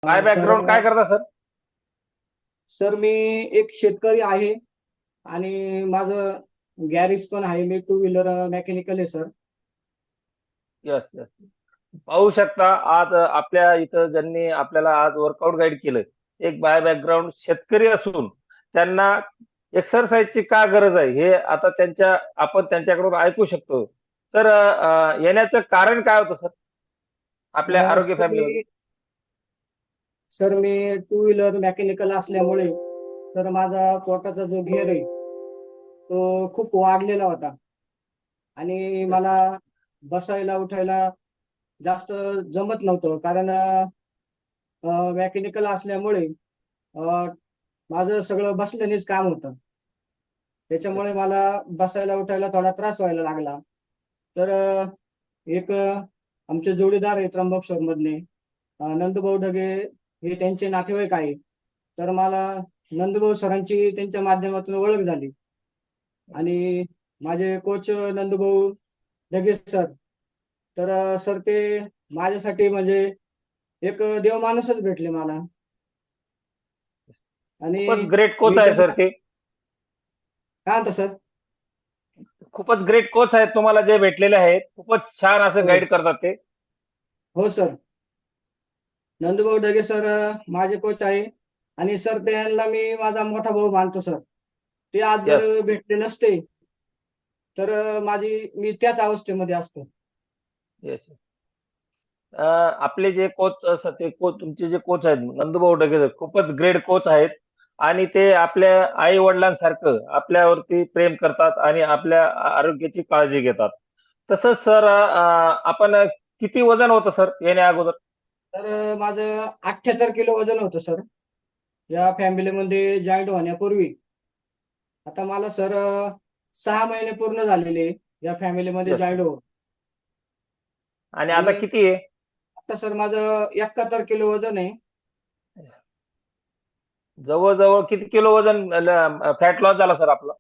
काय sir background काय करता सर? सर मी एक शेतकरी आहे आणि माझं गॅरेज पण आहे. मी टू व्हीलर मेकॅनिकल आहे सर. Yes yes. पाहू शकता आज आपल्या इथं ज्यांनी आपल्याला आज वर्कआउट गाईड केलं, एक बाय बॅकग्राऊंड शेतकरी असून त्यांना एक्सरसाइजची का गरज आहे हे आता आपण त्यांच्याकडून ऐकू शकतो. सर, येण्याचं कारण काय होतं सर आपल्या अ, आरोग्य सर फॅमिलीमध्ये? मी सर मी टू व्हीलर मेकॅनिकल असल्यामुळे तर माझा पोटाचा जो घेर आहे तो खूप वाढलेला होता आणि यस मला सर. बसायला उठायला जास्त जमत नव्हतं, कारण मेकॅनिकल असल्यामुळे अ, माझं सगळं बसल्यानेच काम होतं. यस त्याच्यामुळे सर. मला बसायला उठायला थोडा त्रास व्हायला लागला. तर एक आमचे जोडीदार आहे त्र्यंबकेश्वर मधले, नंदभाऊ ढगे, हे त्यांचे नातेवाईक आहे. तर मला नंदभाऊ सरांची त्यांच्या माध्यमातून ओळख झाली आणि माझे कोच नंदभाऊ ढगे सर. तर सर ते माझ्यासाठी म्हणजे एक देवमाणूसच भेटले मला. आणि खूपच ग्रेट कोच मी आहे सर त्यांना ते. काय म्हणतो सर. खूपच ग्रेट कोच आहेत तुम्हाला जे भेटलेले आहेत. खूपच छान असं हो गाईड करतात ते. हो सर. नंदभाऊ ढगे सर माझे कोच आहे आणि सर त्यांना मी माझा मोठा भाऊ मानतो सर. ते आज जर यस भेटले नसते तर मी त्याच अवस्थेमध्ये असतो. यस. आपले जे कोच असतात ते कोच, तुमचे जे कोच आहेत नंदूभाऊ डगे, खूपच ग्रेट कोच आहेत. आणि ते आपल्या आई वडिलांसारखं आपल्यावरती प्रेम करतात आणि आपल्या आरोग्याची काळजी घेतात. तसंच सर, आपण किती वजन होतं सर येण्या अगोदर? तर माझं 78 किलो वजन होतं सर, या फॅमिलीमध्ये जॉईंट होण्यापूर्वी. आता मला सर 6 महिने पूर्ण झालेले या फॅमिलीमध्ये येस सर. जॉईंट होऊन. आणि आता आणि किती आहे? आता सर माझं 71 किलो वजन आहे. जवळजवळ किती किलो वजन फॅट लॉस झाला सर आपला?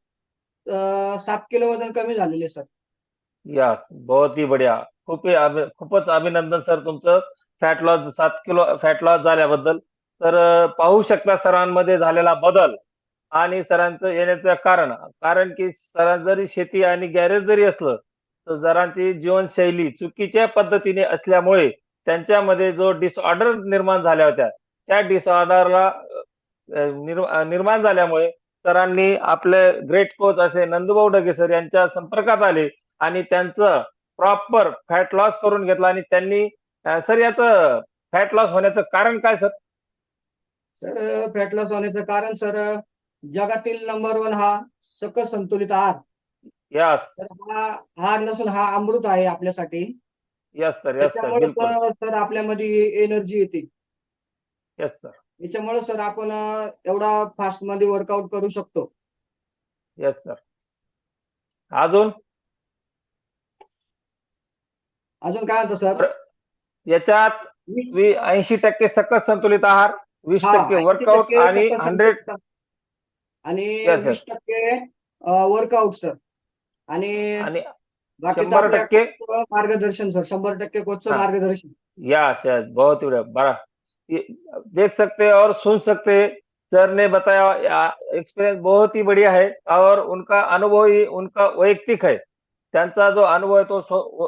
7 किलो वजन कमी झालेले सर. यस, बहुत ही बढ़िया. खूपच अभिनंदन सर तुमचं, fat loss 7 kilo fat loss झाल्याबद्दल. तर पाहू शकता सरांमध्ये झालेला बदल आणि सरांचं येण्याचं कारण. कारण की सर जरी शेती आणि गॅरेज जरी असलं, तर सरांची जीवनशैली चुकीच्या पद्धतीने असल्यामुळे त्यांच्यामध्ये जो डिसऑर्डर निर्माण झाल्या होत्या, त्या डिसऑर्डरला निर्माण झाल्यामुळे सरांनी आपले ग्रेट कोच असे नंदूभाऊ ढगे सर यांच्या संपर्कात आले आणि त्यांचं प्रॉपर फॅट लॉस करून घेतला. आणि त्यांनी सर याचं फॅट लॉस होण्याचं कारण काय सर? तर फॅट लॉस होण्याचं कारण सर, जगातील नंबर 1 हा सकस संतुलित आहार. यस तर हा आहार नसून हा अमृत आहे आपल्यासाठी. Yes sir. यस सर, त्याच्यामुळे बिलकुल. सर आपल्यामध्ये एनर्जी येते. Yes sir. त्याच्यामुळे सर आपण एवढा फास्ट मध्ये वर्कआउट करू शकतो. Yes sir. अजून अजून काय होतं सर. याच्यात मी 80% सकस संतुलित आहार, वीस हा टक्के ऐंशी वर्कआउट टक्के आणि सकस 100. संतुलित आणि यस वीस यस. टक्के वर्कआउट सर. आणि आणि बाकीचं शंभर आपल्या टक्के कोचचं मार्गदर्शन सर, 100% कोचचं हाँ, मार्गदर्शन. यस यस, बहुत ही बढ़िया, बड़ा। ये देख सकते हैं और सुन सकते हैं, सर ने बताया, एक्सपीरियंस बहुत ही बढ़िया है और उनका अनुभव ही उनका वैयक्तिक है. त्यांचा जो अनुभव आहे तो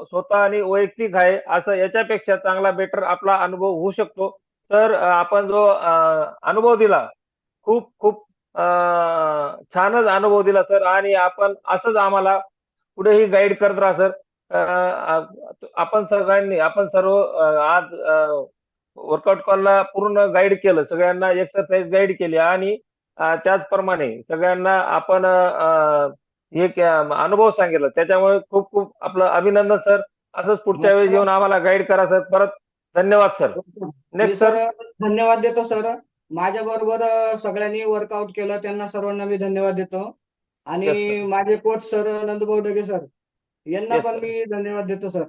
स्वतः आणि वैयक्तिक आहे. असं याच्यापेक्षा चांगला बेटर आपला अनुभव होऊ शकतो. तर आपण जो अनुभव दिला, खूप खूप छानच अनुभव दिला सर. आणि आपण असंच आम्हाला पुढेही गाईड करत राहा सर. आपण सर्व आज वर्कआउट कॉलला पूर्ण गाईड केलं, सगळ्यांना एक्सरसाइज गाईड केली आणि त्याचप्रमाणे सगळ्यांना आपण एक अनुभव सांगितला. त्याच्यामुळे खूप खूप आपलं अभिनंदन सर. असंच हा, पुढच्या वेळेस तर येऊन आम्हाला गाईड करा सर. परत धन्यवाद सर. मी नेक्स्ट सर सर. धन्यवाद देतो सर. माझ्या बरोबर सगळ्यांनी वर्कआउट केलं त्यांना सर्वांना मी धन्यवाद देतो. Yes sir. आणि माझे कोच सर नंदभाऊ ढगे सर यांना येस पण सर. मी धन्यवाद देतो सर.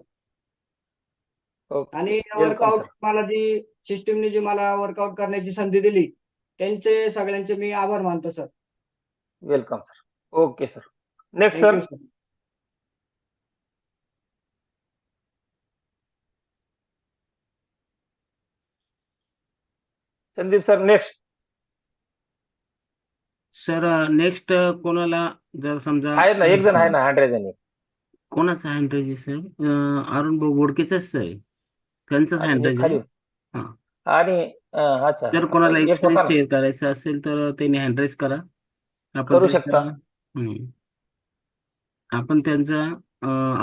ओके, आणि वेलकम वर्कआउट सर. मला जी सिस्टीमने जी मला वर्कआउट करण्याची संधी दिली त्यांचे सगळ्यांचे मी आभार मानतो sir. Welcome sir. Okay sir. Next thank you sir. Sir. Sandeep sir next. Sir next कोणाला जर समजा आहेत ना, एक जण आहे ना, हँड राईज. कोणाचा हँडराईज आहे सर? अरुण भाऊ बोडकेचाच सर आहे, त्यांचाच अच्छा, एक हँडराईज आहे. खाली. हा. आणि अच्छा, जर कोणाला एक होता एक्सपिरियन्स ना, शेअर करायचा असेल तर त्यांनी हँडराईज करा. आपण करू त्यांचा शकता. हम्म, आपण त्यांचा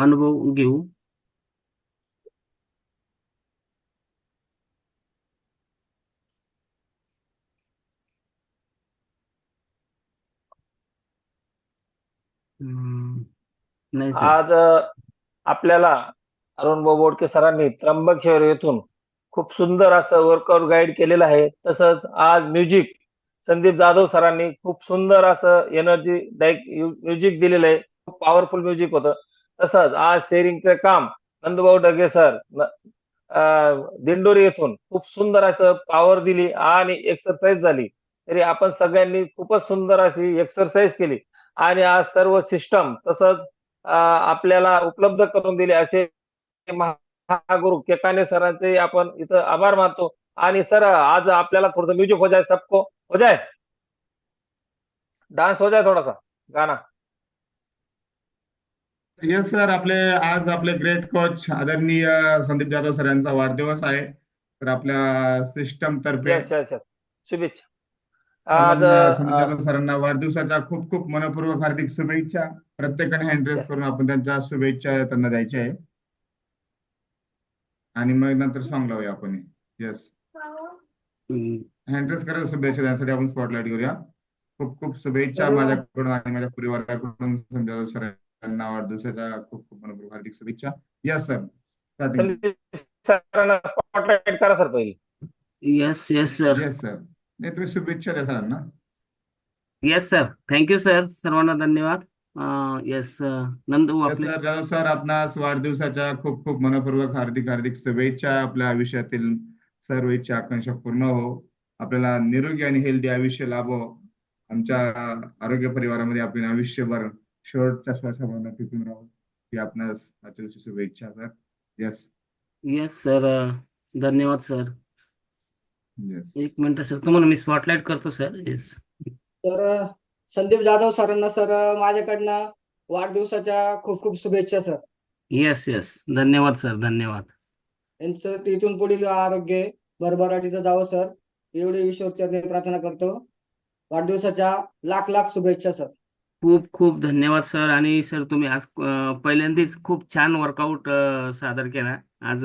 अनुभव घेऊ. हम्म, नाही सर. आज आपल्याला अरुण बोबोडके सरांनी त्र्यंबकेश्वर येथून खूप सुंदर असं वर्कआउट गाईड केलेलं आहे. तसंच आज म्युझिक संदीप जाधव सरांनी खूप सुंदर असं एनर्जी म्युझिक दिलेलं आहे. खूप पॉवरफुल म्युझिक होतं. तसंच आज शेअरिंगचं काम नंदभाऊ ढगे सर दिंडोरी येथून खूप सुंदर असं पॉवर दिली आणि एक्सरसाइज झाली. तरी आपण सगळ्यांनी खूपच सुंदर अशी एक्सरसाइज केली आणि आज सर्व सिस्टम तसंच आपल्याला उपलब्ध करून दिले असे महागुरु केकाने सरांचे आपण इथं आभार मानतो. आणि सर आज आपल्याला थोडं म्युझिक हो जाए, सबको हो जाए, डान्स हो जाए थोड़ा सा गाना. येस सर, आज आपले ग्रेट कोच आदरणीय संदीप जाधव सर यांचा वाढदिवस आहे. तर आपल्या सिस्टम तर्फे यस यस यस, शुभेच्छा. आज सर्वांना संदीप जाधव सरांना वाढदिवसाच्या खूप खूप मनपूर्वक हार्दिक शुभेच्छा. प्रत्येकाने हँड रेस यस करून आपण त्यांच्या शुभेच्छा त्यांना द्यायच्या आहे आणि मग नंतर सॉंग लावूया आपण. येस, हँड रेस करायला शुभेच्छा देण्यासाठी आपण स्पॉटलाइट करूया. खूप खूप शुभेच्छा तर माझ्याकडून आणि माझ्या परिवाराकडून संदीप जाधव सर यांना वाढदिवसाच्या खूप खूप मनपूर्वक हार्दिक शुभेच्छा. Yes sir, starting. संदीप सरांना स्पॉटलाइट करा सर पहिली. Yes yes sir. Yes sir, नाही तुम्ही शुभेच्छा द्या सरांना. येस सर, थँक्यू सर, सर्वांना धन्यवाद. येस नंदू येस आपले. सर, जाधव सर आपणास वाढदिवसाच्या खूप खूप मनपूर्वक हार्दिक हार्दिक शुभेच्छा. आपल्या आयुष्यातील सर्व इच्छा आकांक्षा पूर्ण हो, आपल्याला निरोगी आणि हेल्दी आयुष्य लाभो, आमच्या आरोग्य परिवारामध्ये आपण आयुष्यभर शेवटच्या श्वासापर्यंत टिकून राहू, ही आपणास आजच्या दिवशी शुभेच्छा सर. येस येस सर, धन्यवाद सर. येस. एक मिनिट सर, तुम्हाला मी स्पॉटलाइट करतो सर. येस. तर संदीप जाधव सरांना सर माझ्याकडनं वाढदिवसाच्या खूप खूप शुभेच्छा सर. येस येस, धन्यवाद सर, धन्यवाद. यांचं तिथून पुढील आरोग्य भरभराटीचं जावं सर, एवढी ईश्वरचरणी प्रार्थना करतो. वाढदिवसाच्या लाख लाख शुभेच्छा सर. खूप खूप धन्यवाद सर. आणि सर तुम्ही आज पहिल्यांदाच खूप छान वर्कआउट सादर केला आज.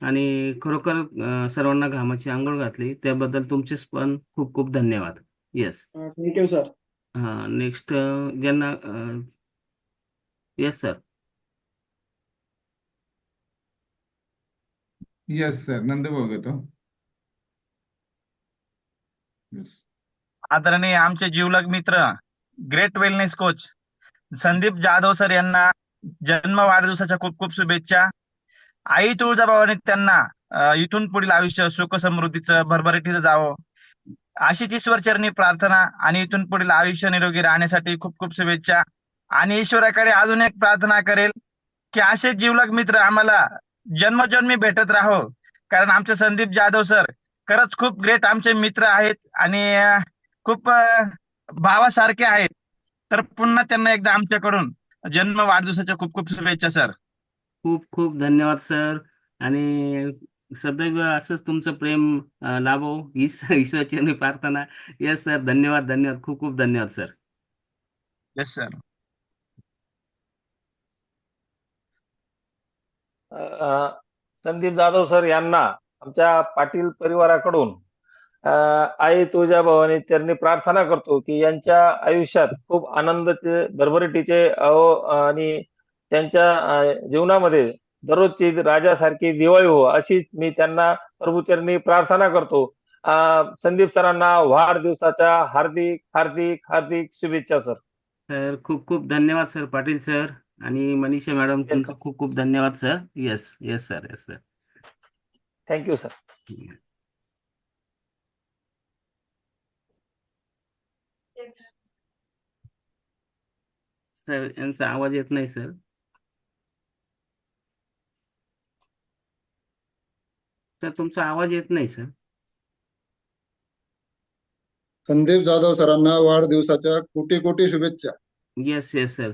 आणि खरोखर सर्वांना घामाची आंघोळ घातली, त्याबद्दल तुमचेच पण खूप खूप धन्यवाद. येस. Thank you sir. हां, नेक्स्ट ज्यांना येस सर. येस सर, नंदभाऊ घेतो. येस. आदरणीय आमचे जीवलग मित्र, great wellness coach Sandeep Jadhav sir यांना जन्म वाढदिवसाच्या खूप खूप शुभेच्छा. आई तुळजाभवानी त्यांना इथून पुढील आयुष्य सुख समृद्धीचं भरभराटीचं जावं, अशीच ईश्वरचरणी प्रार्थना. आणि इथून पुढील आयुष्य निरोगी राहण्यासाठी खूप खूप शुभेच्छा. आणि ईश्वराकडे अजून एक प्रार्थना करेल की असे जीवलग मित्र आम्हाला जन्मजन्मी भेटत राहो, कारण आमचे संदीप जाधव सर खरंच खूप ग्रेट आमचे मित्र आहेत आणि खूप भावासारखे आहेत. तर पुन्हा त्यांना एकदा आमच्याकडून जन्म वाढदिवसाच्या खूप खूप शुभेच्छा सर. खूप खूप धन्यवाद सर. आणि सदैव असंच तुमचं प्रेम लाभो, हीच ईश्वरचरणी प्रार्थना. येस सर, धन्यवाद धन्यवाद, खूप खूप धन्यवाद sir. Yes sir. Sandeep Jadhav sir यांना आमच्या पाटील परिवाराकडून आई तुळजाभवानी चरणी प्रार्थना करतो की यांच्या आयुष्यात खूप आनंदाचे भरभराटीचे आणि त्यांच्या जीवनामध्ये दररोजची राजासारखी दिवाळी हो, अशीच मी त्यांना प्रभूचरणी प्रार्थना करतो. संदीप सरांना वाढदिवसाच्या हार्दिक हार्दिक हार्दिक शुभेच्छा सर. सर खूप खूप धन्यवाद सर, पाटील सर आणि मनीषा मॅडम, तुमचं खूप खूप धन्यवाद sir. Yes yes sir, yes sir. Thank you sir. Sir यांचा आवाज येत नाही सर. सर तुमचा आवाज येत नाही सर. संदीप जाधव सरांना वाढदिवसाच्या कोटी कोटी शुभेच्छा. येस येस सर,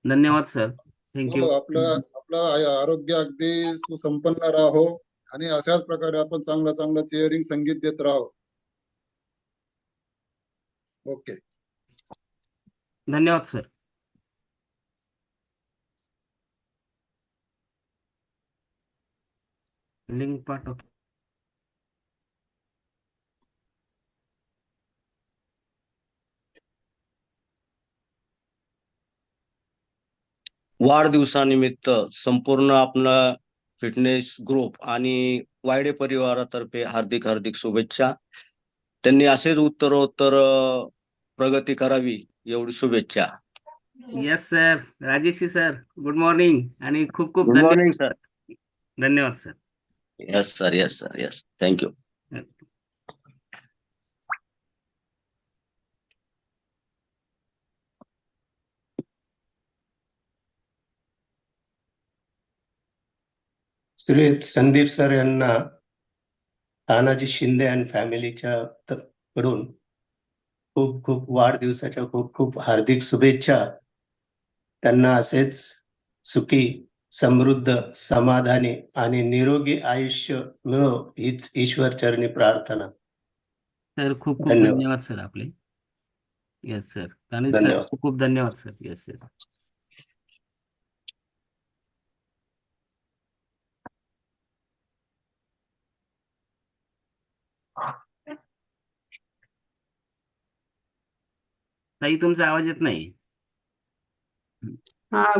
धन्यवाद सर, थँक्यू. हो, आपलं आरोग्य अगदी सुसंपन्न राहो आणि अशाच प्रकारे आपण चांगलं चेअरिंग संगीत देत राहो. ओके. धन्यवाद सर. लिंक पाठव. वाढदिवसानिमित्त संपूर्ण आपला फिटनेस ग्रुप आणि वायडे परिवारातर्फे हार्दिक हार्दिक शुभेच्छा. त्यांनी असेच उत्तरोत्तर प्रगती करावी एवढी शुभेच्छा. येस सर, राजेशी सर, गुड मॉर्निंग आणि खूप खूप गुड मॉर्निंग सर. धन्यवाद sir. Yes sir, yes sir, yes, thank you. Shri Sandeep sir यांना तानाजी शिंदे अँड फॅमिलीच्या कडून खूप खूप वाढदिवसाच्या खूप खूप हार्दिक शुभेच्छा. त्यांना असेच सुखी, समृद्ध, समाधानी आणि निरोगी आयुष्य मिळो हीच ईश्वर चरणी प्रार्थना. सर खूप खूप धन्यवाद. धन्यवाद सर आपले. येस सर, आणि सर धन्यवाद. खूप खूप धन्यवाद सर. Yes yes. ताई तुमचा आवाज येत नाही.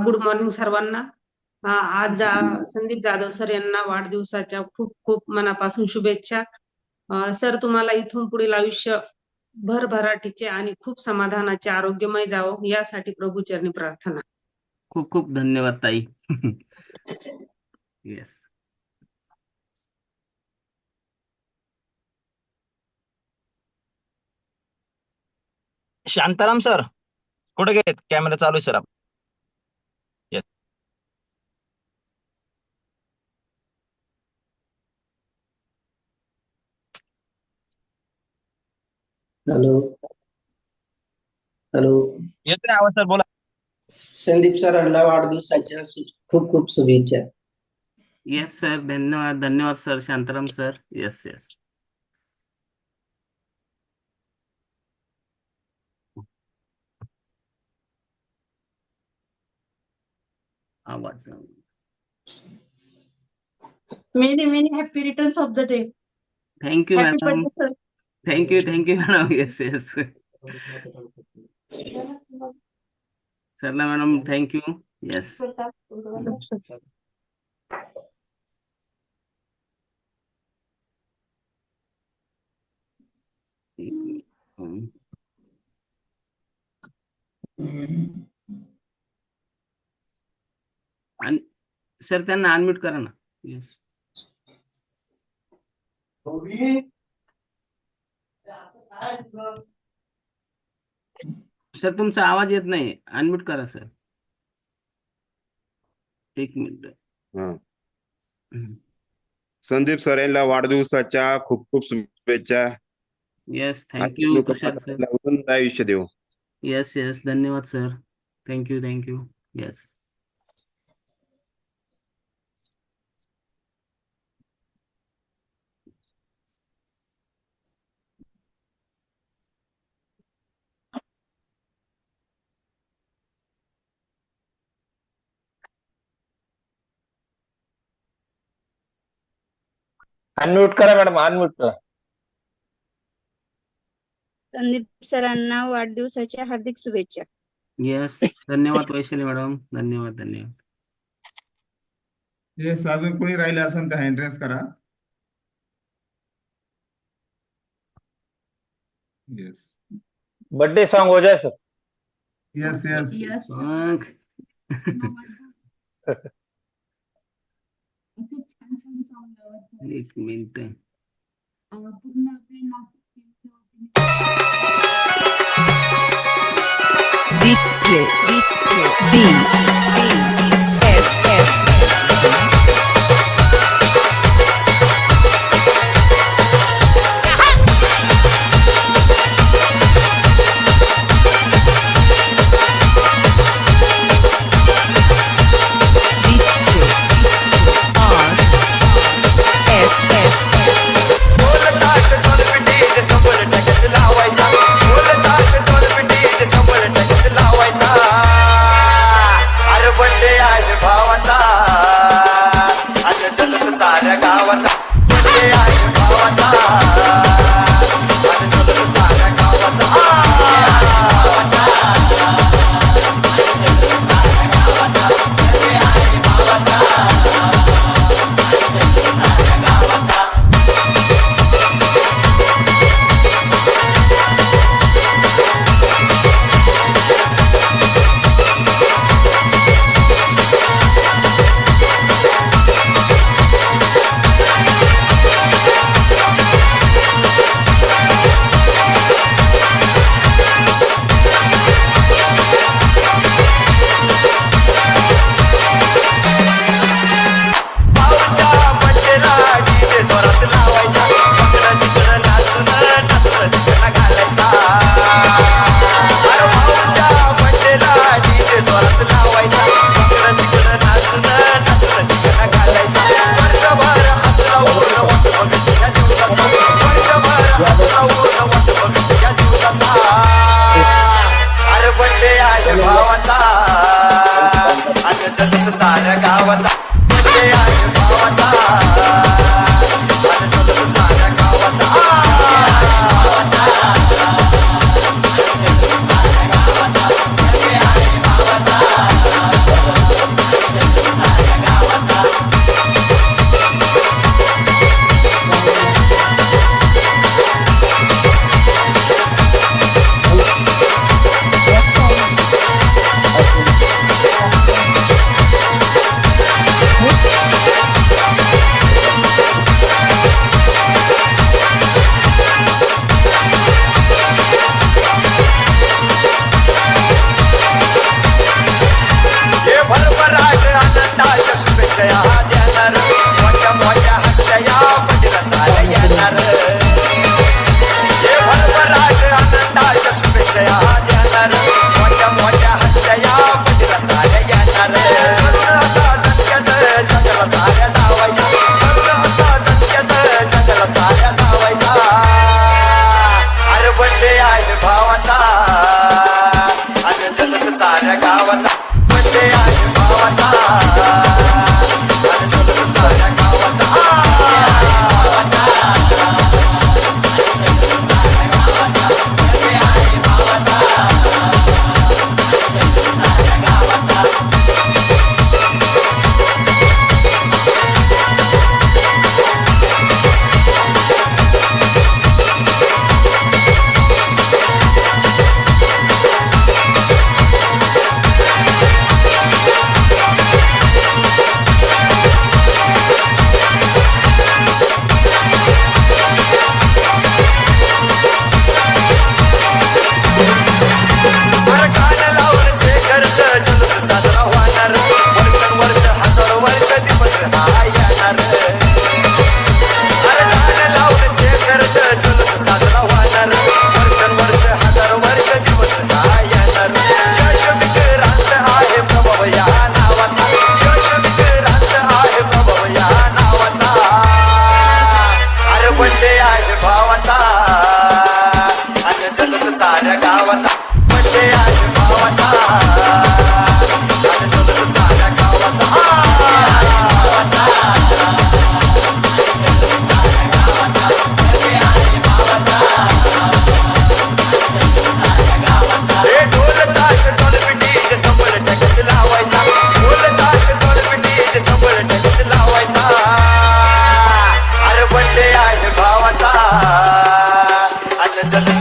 गुड मॉर्निंग सर्वांना. आज संदीप जाधव सर यांना वाढदिवसाच्या खूप खूप मनापासून शुभेच्छा. सर तुम्हाला इथून पुढील आयुष्य भरभराटीचे आणि खूप समाधानाचे आरोग्यमय जावो यासाठी प्रभू चरणी प्रार्थना. खूप खूप धन्यवाद ताई. येस. शांताराम सर कुठे गेलेत? कॅमेरा चालू आहे सर. हॅलो हॅलो, येतोय आवाज सर, बोला. संदीप सरांना वाढदिवसाच्या खूप खूप शुभेच्छा. येस सर, धन्यवाद धन्यवाद सर, शांताराम सर. Yes yes. आवाज Many happy returns of the day. Thank you Happy madam. birthday, thank you madam. Yes yes. Sarala madam thank you. Yes. sir. आणि सर त्यांना अनम्यूट करा ना. येस. सर तुमचा आवाज येत नाही, अनम्यूट करा सर. एक मिनिट. संदीप सर यांना वाढदिवसाच्या खूप खूप शुभेच्छा. येस, थँक्यू तुषार सर. उदंड आयुष्य देव. येस येस, धन्यवाद सर. थँक्यू. येस. अनम्यूट करा मॅडम, अनम्यूट करा. संदीप सरांना वाढदिवसाच्या हार्दिक शुभेच्छा. येस, धन्यवाद वैशाली मॅडम. धन्यवाद. येस, अजून कोणी राहिले असेल तर हँड रेस करा. येस बर्थडे सॉन्ग हो जाए सर. Yes yes. मग एक मिनिट. भावाचा आणि जल्लोष साऱ्या गावाचा बर्थडे आहे भावाचा आणि जल्लोष साऱ्या गावाचा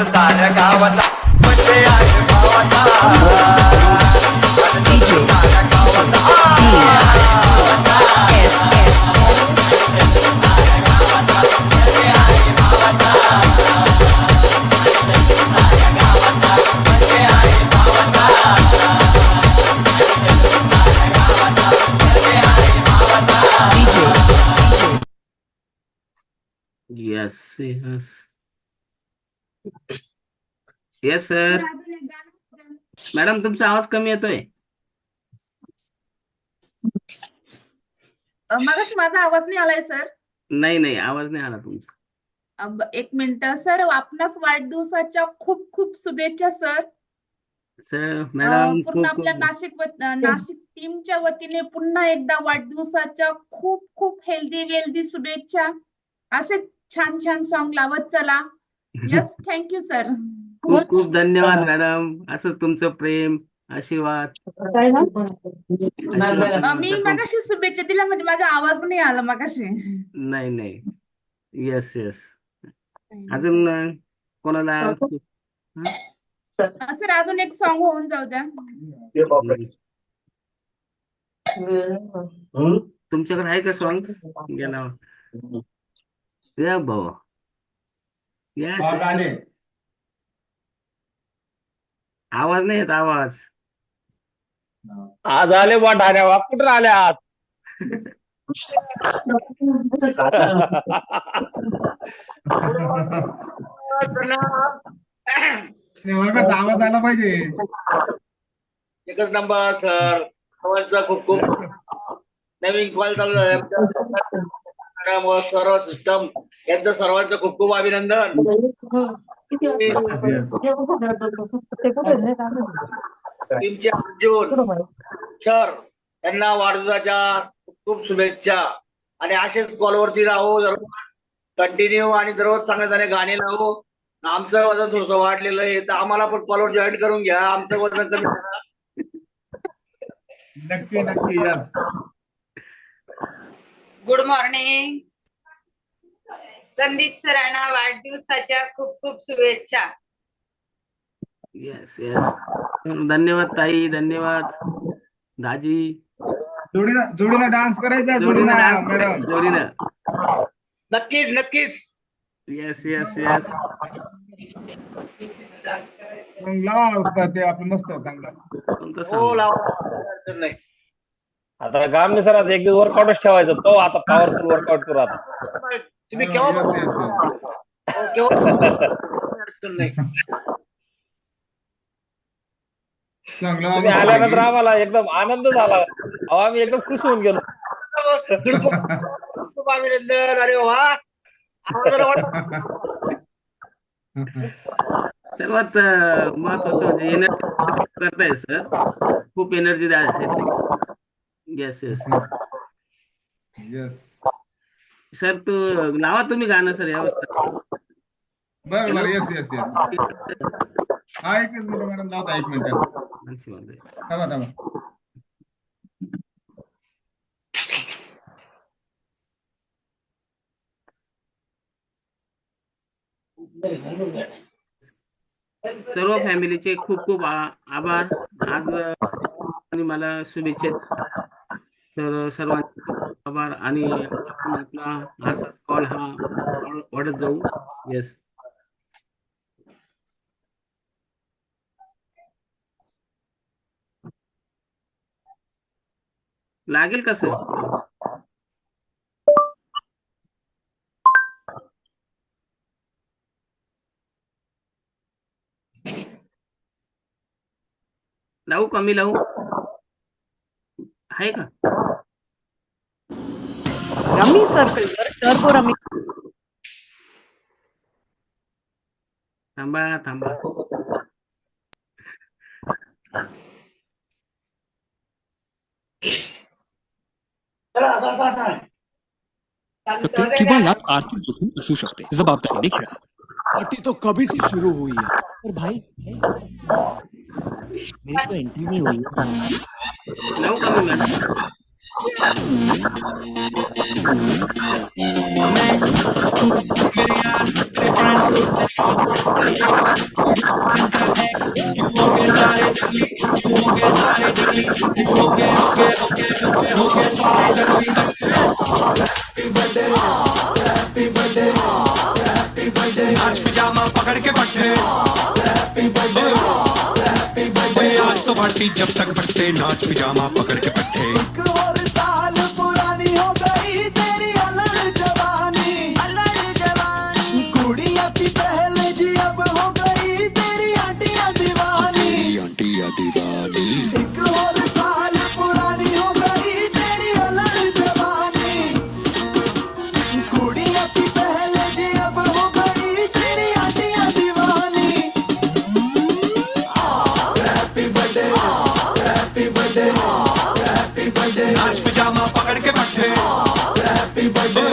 साऱ्या गावाचा बर्थडे आहे भावाचा आणि जल्लोष साऱ्या Yes, yes. Yes, sir. Madam तुमचा आवाज कमी येतोय. मगाशी माझा आवाज नाही आलाय सर. नाही आवाज नाही आला तुमचा. एक मिनिट सर, आपणास वाढदिवसाच्या खूप खूप शुभेच्छा सर. सर मॅडम पूर्ण आपल्या नाशिक टीमच्या वतीने पुन्हा एकदा वाढदिवसाच्या खूप खूप हेल्दी वेल्दी शुभेच्छा. असे छान छान सॉन्ग लावत चला. Yes, thank you sir. खूप खूप धन्यवाद मॅडम. असं तुमचं प्रेम आशीर्वाद. मी मगाशी शुभेच्छा दिल्या म्हणजे माझा आवाज नाही आला मगाशी. नाही. येस. अजून कोणाला? सर अजून एक सॉन्ग होऊन जाऊ द्या. तुमच्याकडे आहे का सॉंग? गेला या भाऊ. येस. आवाज नाही येत. आवाज आज आले बा ढाण्या कुठं आल्या आज? आवाज आला पाहिजे. एकच नंबर सर. सर्वांचा खूप खूप नवीन कॉल चालू झाला सर्व सिस्टम यांचं सर्वांचं खूप खूप अभिनंदन. टीमचे अर्जुन सर यांना वाढदिवसाच्या खूप खूप शुभेच्छा आणि असेच कॉलवरती राहू दररोज कंटिन्यू आणि दररोज चांगले चांगले गाणे लावू. आमचं वजन थोडंसं वाढलेलं आहे तर आम्हाला पण कॉलवर जॉईन करून घ्या. आमचं वजन कमी करा. नक्की. यस. Good morning. संदीप सरांना वाढदिवसाच्या खूप खूप शुभेच्छा. येस. धन्यवाद ताई. धन्यवाद दाजी. जोडीनं डान्स करायचा. जोडीनं मॅडम. जोडीनं. नक्कीच. येस. मग लावा ते आपलं मस्त चांगलं. हो लावा नाही. आता गामने सर आज एक दिवस वर्कआउटच ठेवायचं. तो आता पॉवरफुल वर्कआउट करू आता. तुम्ही केव्हा अडचण नाही. तुम्ही आल्यानंतर आम्हाला एकदम आनंद झाला. आम्ही एकदम खुश होऊन गेलो. खूप अभिनंदन. अरे वा. सर्वात महत्वाचं म्हणजे एनर्जी करताय सर, खूप एनर्जी आहे. Yes yes yes. सर, तू लावा तुम्ही गाणं सर यावस्था. बरं बरं, येस येस येस. हा, एक मिनिट मॅडम, लावता 1 मिनिट. थांबा थांबा. सर्व फॅमिलीचे खूप खूप आभार. आज आणि मला शुभेच्छा. तर सर्वांचे आभार आणि आपण आपला असाच कॉल हा वाढत जाऊ. येस. लागेल का सर? लावू कमी लावू आहे का? रमी सर्कलवर टर्बो रमी. थांबा थांबा. किंवा यात आर्थिक जोखीम असू शकते. जबाबदारीने खेळा. पार्टी तो कभी से शुरू हुई है पर भाई मेरी तो एंट्री नहीं हुई है. लावू का मी? आज पिजामा पकड़ के पट्टे, आज तो पार्टी जब तक फटते, नाच पिजामा पकड़ के पट्टे. एक और साल पुरानी हो गई तेरी अलग जवानी, कुड़िया की पहले जी अब हो गई तेरी आंटिया दीवानी. एक और साल पुरानी हो गई तेरी अलग जवानी, कुड़िया की पहले जी अब हो गई तेरी आंटिया दीवानी. Happy birthday, happy birthday, happy birthday. नाच पिजामा पकड़ के पट्टे, हैप्पी बर्थडे,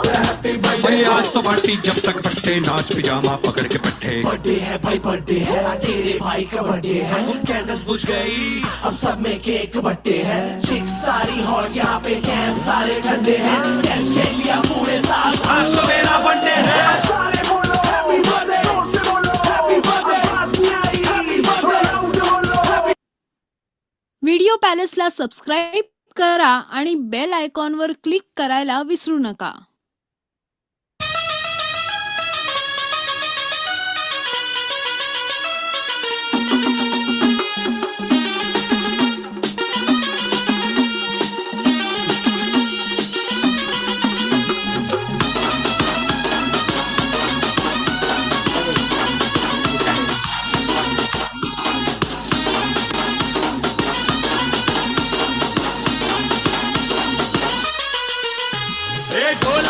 हैप्पी बर्थडे. आज तो पार्टी जब तक फटते, नाच पिजामा पकड़ के पट्टे. बर्थडे है भाई, बर्थडे है, तेरे भाई का बर्थडे है. कैंडल्स बुझ गई, अब सब में केक बट्टे है. चिक सारी हॉट, यहाँ पे कैंप सारे ठंडे हैं. कैश खेल लिया पूरे साल, आज तो मेरा बर्थडे है. सारे बोलो हैप्पी बर्थडे, जोर से बोलो हैप्पी बर्थडे. आवाज नहीं आ रही, हैप्पी बर्थडे, लाउड बोलो. व्हिडिओ पॅलेसला सबस्क्राईब करा आणि बेल आयकॉनवर क्लिक करायला विसरू नका. ढोल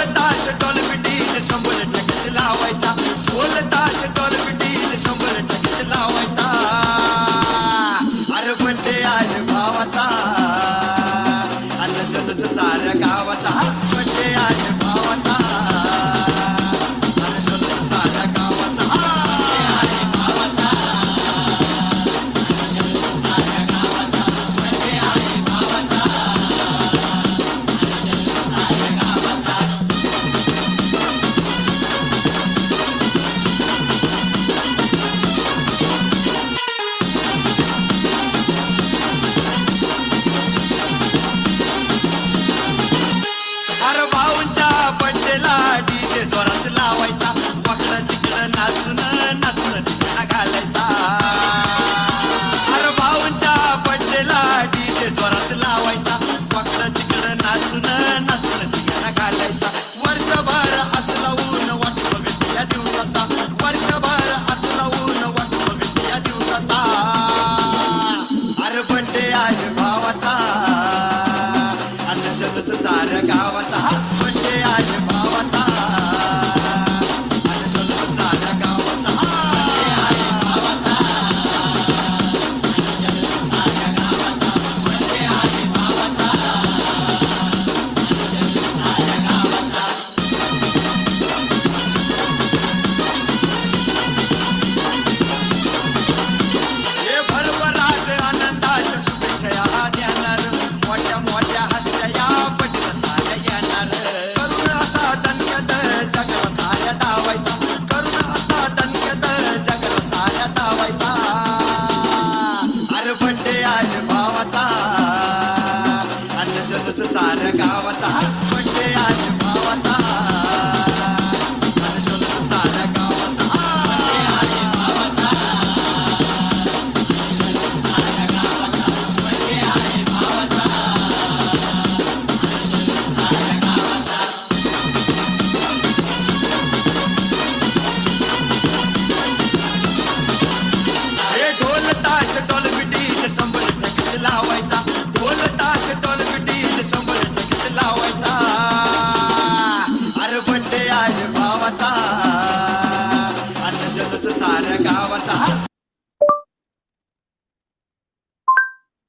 जल्लोष साऱ्या गावाचा.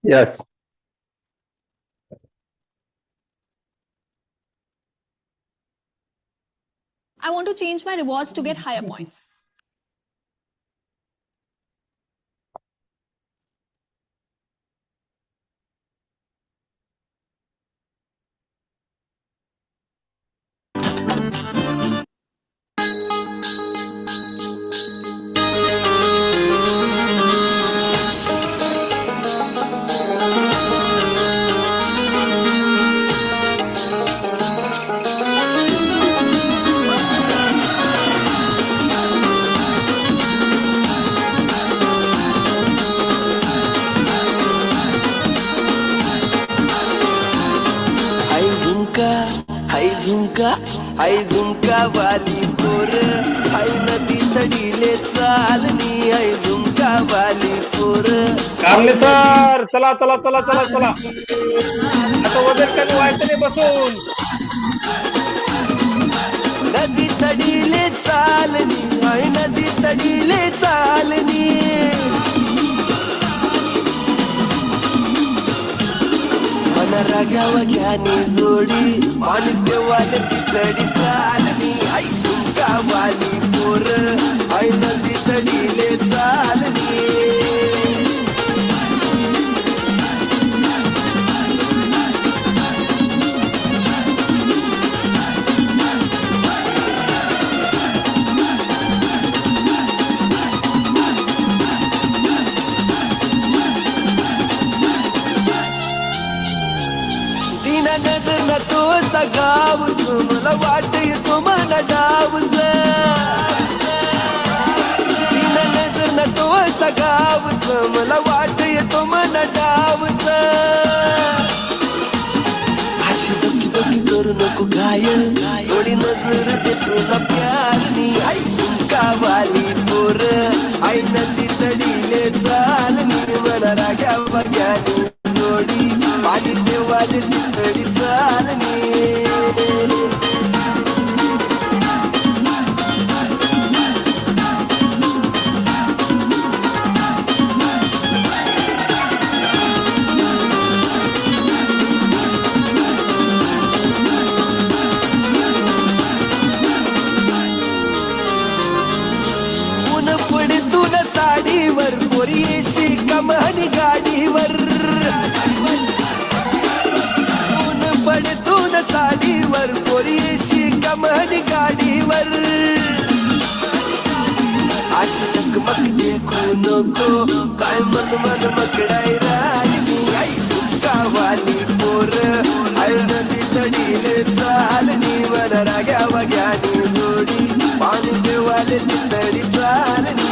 Yes. I want to change my rewards to get higher points. आई झुमका वाली पोर आई नदी तडीले चालनी आई झुमका वाली पोर. कामले सर, चला चला चला चला चला, आता वजन कमी व्हायचं नाही बसून. नदी तडीले चालनी आई नदी तडीले चालनी. रागावा घ्यानी जोडी आणि देवाले तितडी चालनी आई झुमका वाली पोर आई नदी तडीले चालनी. नजर न तो गावच मला वाट येतो मला डावच. नजर न तो गावच मला वाट येतो मला डावच. अशी बकी बकी करू नको घायल थोडी नजर देतो ना प्यारनी आई झुमका वाली पोर आई नदी तडीले चालनी. मला राग्या बघ्यानी जोडी पाणी देवाले तितडी चालनी. ऊन पडतून साडीवर पोरी येशी कमानी गाडीवर. पडतून साडीवर पोरीशी कमानी गाडीवर. अशी चकमक देखू नको काय मन मन मकडाई राहिली आई झुमका वाली पोर आई नदी तडीले चालनी. मला राग्या वग्यानी जोडी पाणी देवाले तितडी चालनी.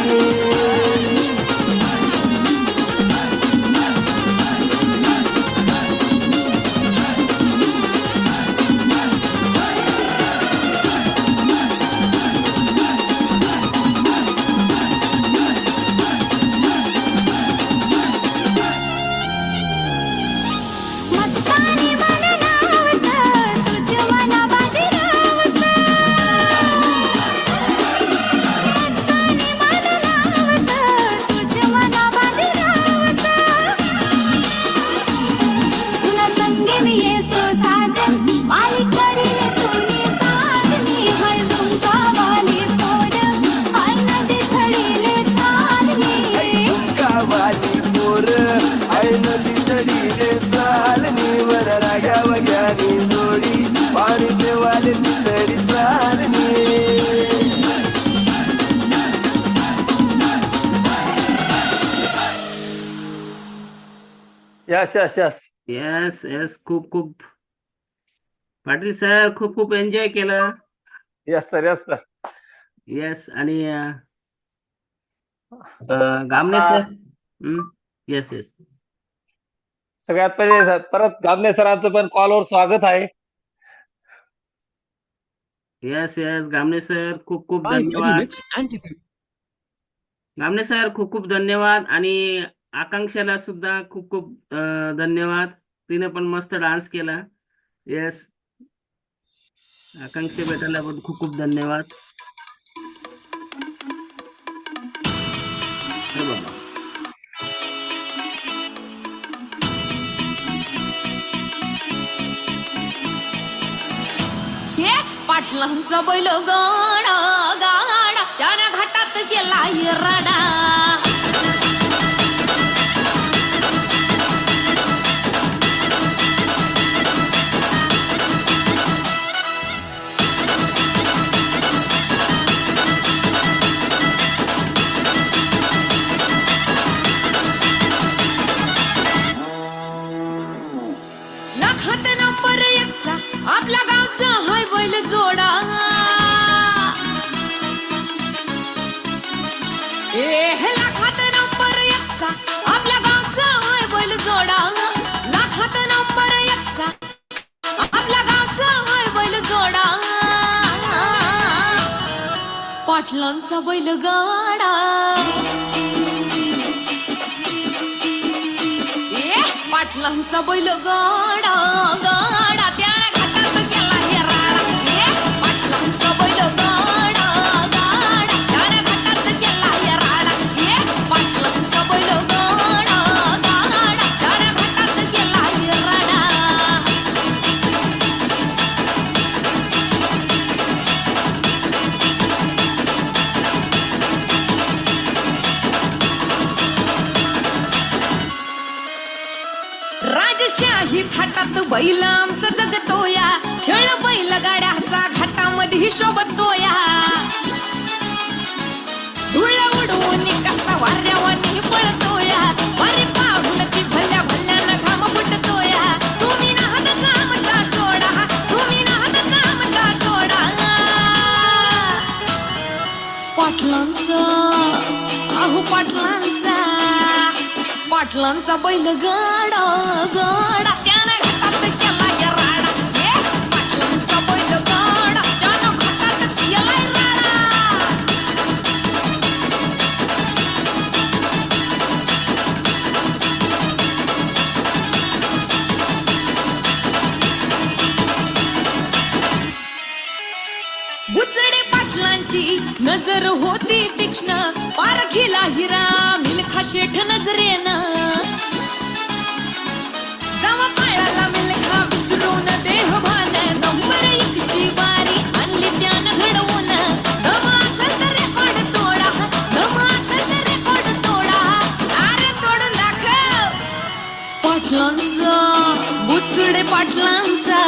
नदी तडीले चालनी. मला राग्या वग्यानी जोडी पाणी देवाले तितडी चालनी. Yes yes yes yes yes, खूप खूप पाटील सर खूप खूप एन्जॉय केलं. Yes sir yes sir. Yes आणि गामने सर. Yes yes. सगळ्यात पहिले परत गामने सरांचं पण कॉलवर स्वागत आहे. येस येस, गामने सर खूप खूप धन्यवाद. गामने सर खूप खूप धन्यवाद आणि आकांक्षाला सुद्धा खूप खूप धन्यवाद. तिने पण मस्त डान्स केला. येस, आकांक्षा भेटायला पण खूप खूप धन्यवाद. पाटलांचा बैल गाडा गाडा त्याने घाटात गेला राडा. लाखात नंबर एकचा आपल्या गावचा हाय बैल जोडा. लाखात नंबर एकचा आपल्या गावचा हाय बैल जोडा. लाखात नंबर एकचा आपल्या गावचा हाय बैल जोडा. पाटलांचा बैल गाडा. पाटलांचा बैल गाडा गाडा त्याने घाटात गेला राडा. पाटलांचा बैल गाडा गाडा त्याने घाटात गेला राडा. पाटलांचा बैल गाडा गाडा त्याने घाटात गेला राडा. राजशाही थाटात बैल आमचा जगतोया. खेळ बैल गाड्याचा घाटामध्ये शोभतोया. धुळ उडवून कसा वाऱ्यावानी पळतोया. वारे पाहून ती भल्या भल्यानं घाम फुटतोया. तुम्ही नाहत आमचा सोडा. तुम्ही नाहत आमचा सोडा. पाटलांचा अहो पाटलांचा पाटलांचा बैल गाडा गाडा त्याने घाटात गेला राडा. पाटलांचा बैल गाडा त्यानं घाटात गेला राडा. बुचडे पाटलांची नजर होती तीक्ष्ण. पारखीला हिरा मिल्खा शेठ नजरेनं. जावा पाळाला मिल्खा विसरून देहभान. नंबर एकची वारी आणली त्यानं घडवून. दम असेल तर रेकॉर्ड तोडा. दम असेल तर रेकॉर्ड तोडा. अरे तोडून दाखव. पाटलांचा बुचडे पाटलांचा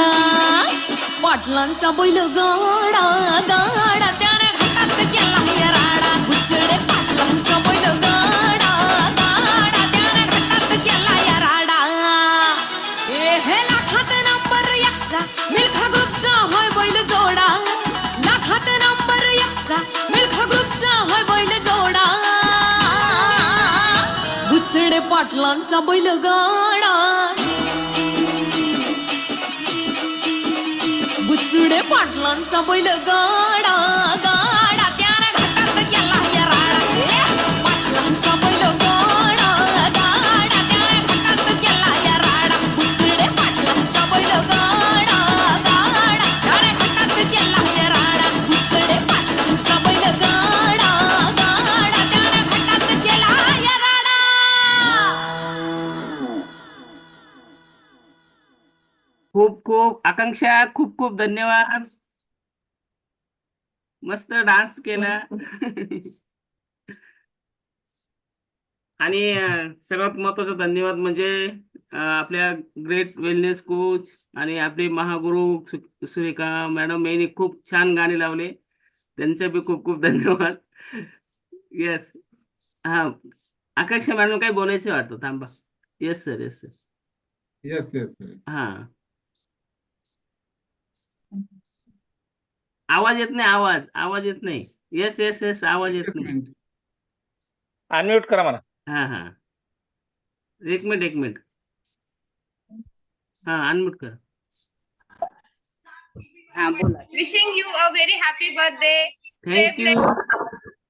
पाटलांचा बैल गाडा गाडा त्याने घाटात गेला राडा. बुचडे पाटलांचा बैल गाडा गाडा त्याने घाटात गेला राडा. लाखात नंबर एकचा मिल्खा ग्रुपचा होय बैल जोडा. लाखात नंबर एकचा मिल्खा ग्रुपचा होय बैल जोडा. बुचडे पाटलांचा बैल गाडा. बुचडे पाटलांचा बैल गाडा गाडा त्याने घाटात गेला राडा. पाटलांचा बैल गाडा गाडा त्याने घाटात गेला राडा. बुचडे पाटलांचा बैल गाडा गाडा त्याने घाटात गेला राडा. बुचडे पाटलांचा बैल गाडा गाडा त्याने घाटात गेला राडा. खूप खूप आकांक्षा खूप खूप धन्यवाद. मस्त डान्स केला. आणि सर्वात महत्वाचा धन्यवाद म्हणजे आपल्या ग्रेट वेलनेस कोच आणि आपले महागुरु सुरेखा मॅडम यांनी खूप छान गाणे लावले. त्यांचे बी खूप खूप धन्यवाद. येस हा आकांक्षा मॅडम काही बोलायचं वाटतं थांबा. Yes sir yes sir yes yes हा आवाज येत नाही. आवाज येत नाही. येस येस येस आवाज येत नाही. अनम्यूट करा मला. हा हा एक मिनिट हा अनम्यूट कर. हाँ बोला. Wishing you a very happy birthday. Thank you.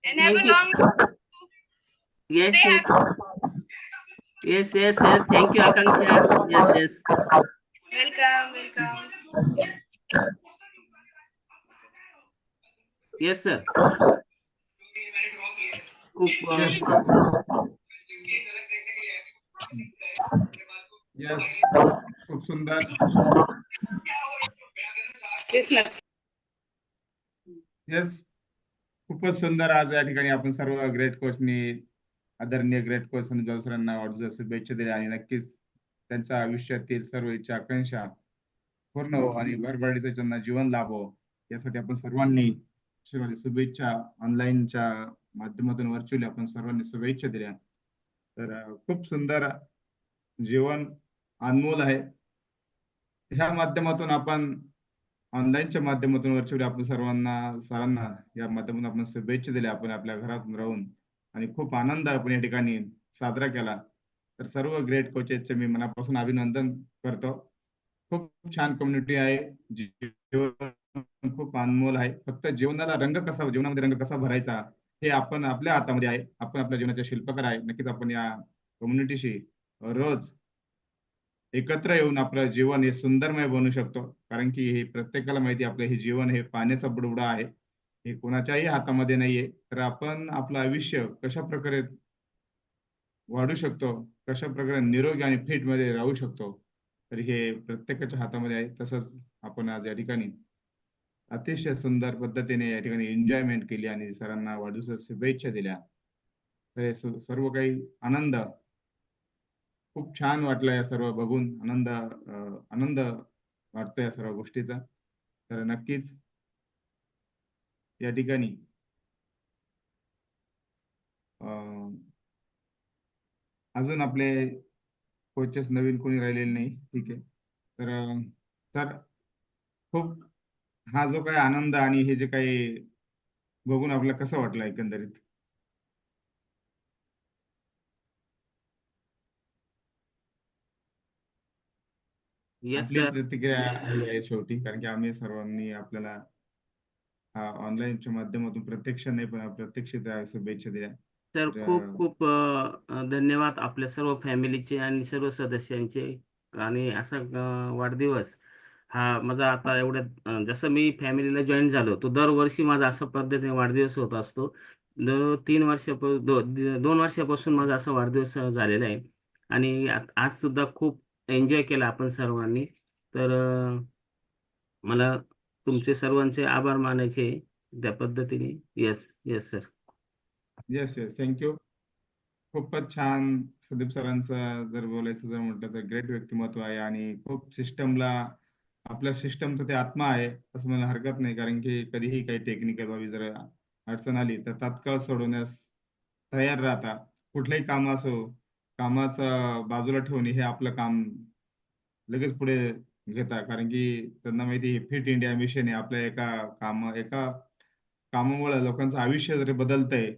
And have a long. Yes yes yes yes yes thank you Akanksha. Yes yes Welcome. Yes sir. खूप येस खूप सुंदर. Yes, येस, खूपच सुंदर. आज या ठिकाणी आपण सर्व ग्रेट कोचनी, आदरणीय ग्रेट कोच संदीप जाधव सरांना वाढदिवसाच्या शुभेच्छा दिल्या आणि नक्कीच त्यांच्या आयुष्यातील सर्व इच्छा आकांक्षा पूर्ण हो आणि भरभराटीचं त्यांना जीवन लाभो यासाठी आपण सर्वांनी शुभेच्छा ऑनलाईनच्या माध्यमातून व्हर्च्युअली आपण सर्वांनी शुभेच्छा दिल्या. तर खूप सुंदर जीवन अनमोल आहे. ह्या माध्यमातून आपण ऑनलाईनच्या माध्यमातून व्हर्च्युअली आपण सरांना या माध्यमातून आपण शुभेच्छा दिल्या आपण आपल्या घरातून राहून आणि खूप आनंद आपण या ठिकाणी साजरा केला. तर सर्व ग्रेट कोचेसचे मी मनापासून अभिनंदन करतो. खूप छान कम्युनिटी आहे, जीवन खूप अनमोल आहे. फक्त जीवनामध्ये रंग कसा भरायचा हे आपण आपल्या हातामध्ये आहे. आपण आपल्या जीवनाचे शिल्पकार आहे. नक्कीच आपण या कम्युनिटीशी रोज एकत्र येऊन आपलं जीवन हे सुंदरमय बनवू शकतो. कारण की हे प्रत्येकाला माहिती आहे, आपलं हे जीवन हे पाण्याचा बुडबुडा आहे, हे कोणाच्याही हातामध्ये नाहीये. तर आपण आपलं आयुष्य कशा प्रकारे वाढू शकतो, कशा प्रकारे निरोगी आणि फिट मध्ये राहू शकतो, तर हे प्रत्येकाच्या हातामध्ये आहे. तसंच आपण आज या ठिकाणी अतिशय सुंदर पद्धतीने या ठिकाणी एन्जॉयमेंट केली आणि सरांना वाढदिवसाच्या शुभेच्छा दिल्या. तर हे सर्व काही आनंद खूप छान वाटलं. या सर्व बघून आनंद वाटतो या सर्व गोष्टीचा. तर नक्कीच या ठिकाणी अजून आपले कोचेस नवीन कोणी राहिलेले नाही. ठीक आहे. तर खूप हा जो काही आनंद आणि हे जे काही बघून आपल्याला कसं वाटलं एकंदरीत? येस आपली सर. प्रतिक्रिया आहे शेवटी, कारण की आम्ही सर्वांनी आपल्याला ऑनलाईनच्या माध्यमातून प्रत्यक्ष नाही पण अप्रत्यक्ष त्या शुभेच्छा दिल्या. तर खूप खूप धन्यवाद आपल्या सर्व फॅमिलीचे आणि सर्व सदस्यांचे. आणि असा वाढदिवस हा माझा आता जसं मी फॅमिलीला जॉईन झालो तो दरवर्षी माझा असा पद्धतीने वाढदिवस होत असतो. 2 वर्षापासून माझा असा वाढदिवस झालेला आहे. आणि आज सुद्धा खूप एन्जॉय केला आपण सर्वांनी. तर मला तुमचे सर्वांचे आभार मानायचे त्या पद्धतीने. Yes yes sir. Yes thank you. खूपच छान. संदीप सरांचं जर बोलायचं जर म्हटलं तर ग्रेट व्यक्तिमत्व आहे आणि खूप आपल्या सिस्टमचा ते आत्मा आहे असं मला हरकत नाही. कारण की कधीही काही टेक्निकल बाबी जर अडचण आली तर तात्काळ सोडवण्यास तयार राहता. कुठलंही काम असो, कामाचं बाजूला ठेवणे हे आपलं काम लगेच पुढे घेता. कारण की त्यांना माहिती फिट इंडिया मिशन आहे. आपल्या एका कामामुळे लोकांचं आयुष्य जरी बदलतंय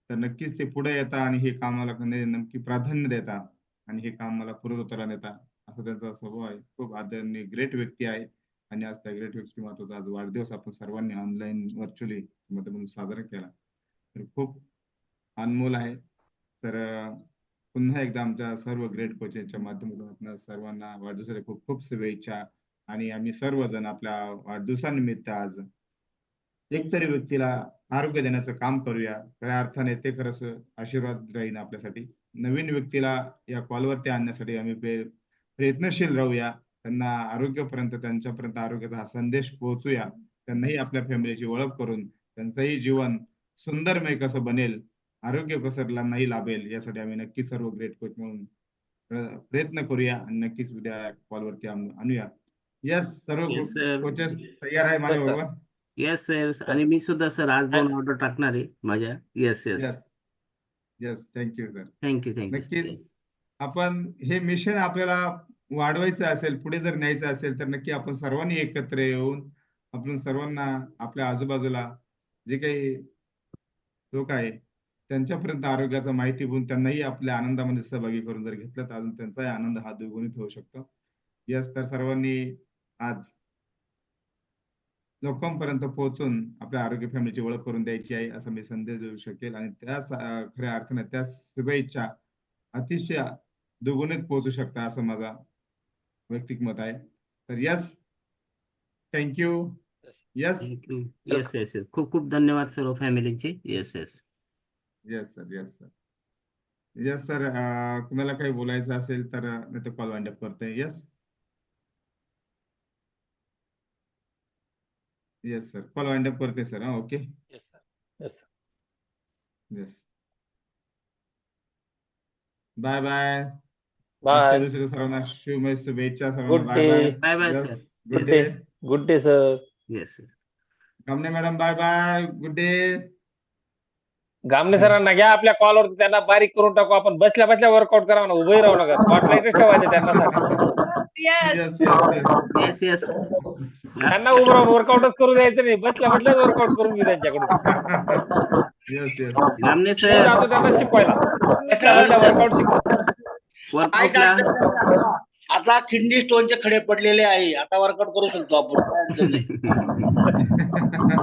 तर नक्कीच ते पुढे येतात आणि हे कामाला नक्की प्राधान्य देतात आणि हे काम मला पूर्वतरा नेता. असं त्यांचा स्वभाव आहे. खूप आदरणीय ग्रेट व्यक्ती आहे आणि आज त्या ग्रेट व्यक्तिमत्वाचा आज वाढदिवस आपण सर्वांनी ऑनलाईन व्हर्च्युअली माध्यमातून साजरा केला. तर खूप अनमोल आहे. तर पुन्हा एकदा आमच्या सर्व ग्रेट कोचेसच्या माध्यमातून आपल्या सर्वांना वाढदिवसाच्या खूप खूप शुभेच्छा. आणि आम्ही सर्वजण आपल्या वाढदिवसानिमित्त आज एकतरी व्यक्तीला आरोग्य देण्याचं काम करूया. खऱ्या अर्थाने ते खरंच आशीर्वाद राहील आपल्यासाठी. नवीन व्यक्तीला या कॉलवरती आणण्यासाठी आम्ही प्रयत्नशील राहूया. त्यांच्यापर्यंत आरोग्याचा हा संदेश पोहोचूया. त्यांनाही आपल्या फॅमिलीची ओळख करून त्यांचंही जीवन सुंदरमय कसं बनेल, आरोग्य कसं नाही लाभेल यासाठी आम्ही नक्की सर्व ग्रेट कोच म्हणून प्रयत्न करूया आणि नक्कीच उद्या कॉलवरती आणूया. यस, सर्व येस सर. कोचेस तयार आहे माझ्या बरोबर? Yes sir. आणि मी सुद्धा सर आज 2 ऑर्डर टाकणार आहे माझ्या. Yes yes. Yes thank you sir. Thank you नक्कीच आपण हे मिशन आपल्याला वाढवायचं असेल, पुढे जर न्यायचं असेल तर नक्की आपण सर्वांनी एकत्र येऊन आपण सर्वांना आपल्या आजूबाजूला जे काही लोक आहे त्यांच्यापर्यंत आरोग्याचा माहिती घेऊन त्यांनाही आपल्या आनंदामध्ये सहभागी करून जर घेतलं तर अजून त्यांचाही आनंद हा द्विगुणित होऊ शकतो. यस, तर सर्वांनी आज लोकांपर्यंत पोहोचून आपल्या आरोग्य फॅमिलीची ओळख करून द्यायची आहे असं मी संदेश देऊ शकेल. आणि त्याच खऱ्या अर्थाने त्या शुभेच्छा अतिशय दुगुणित पोहोचू शकता असं माझा वैयक्तिक मत आहे. तर yes, thank you. Yes yes yes. खूप खूप धन्यवाद सर्व फॅमिलीचे. Yes yes. Yes sir. Yes sir. Yes sir. कुणाला काही बोलायचं असेल तर नाही तर कॉल वाइंड अप करतोय. Yes. Yes sir, call wind up करते sir. Okay, yes sir, yes sir. Yes. Bye bye. Bye. आजच्या दिवशी सर्वांना शुभमय शुभेच्छा सर्वांना. Good bye bye. Day. Bye bye yes, sir. Good day. Good day sir. Yes sir. Kamne madam bye bye, good day. Gamne सरांना घ्या आपल्या कॉलवरती, त्यांना बारीक करून टाकू आपण. बसल्या बसल्या वर्कआउट करा ना, उभंही राहू नका. स्पॉटलाइटच ठेवायचे त्यांना sir. Yes yes yes. Yes yes. त्यांना उभं राहून वर्कआउटच करू द्यायचं नाही, बसल्या बसल्याच वर्कआउट करून घे त्यांच्याकडून. Yes yes. गामणे मी सर, जातो त्यांना शिकवायला, बसल्या बसल्या वर्कआउट शिकवा. वर्कआउटला आता किडनी स्टोनचे खडे पडलेले आहे, आता वर्कआउट करू शकतो आपण, काय अडचण नाही.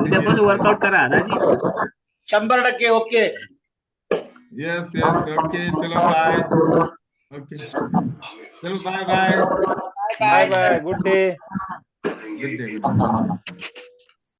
उद्यापासून वर्कआउट करा दाजी. 100% ओके. Yes yes. ओके, चलो बाय. ओके, चलो bye bye. Bye bye. Good day. Good day.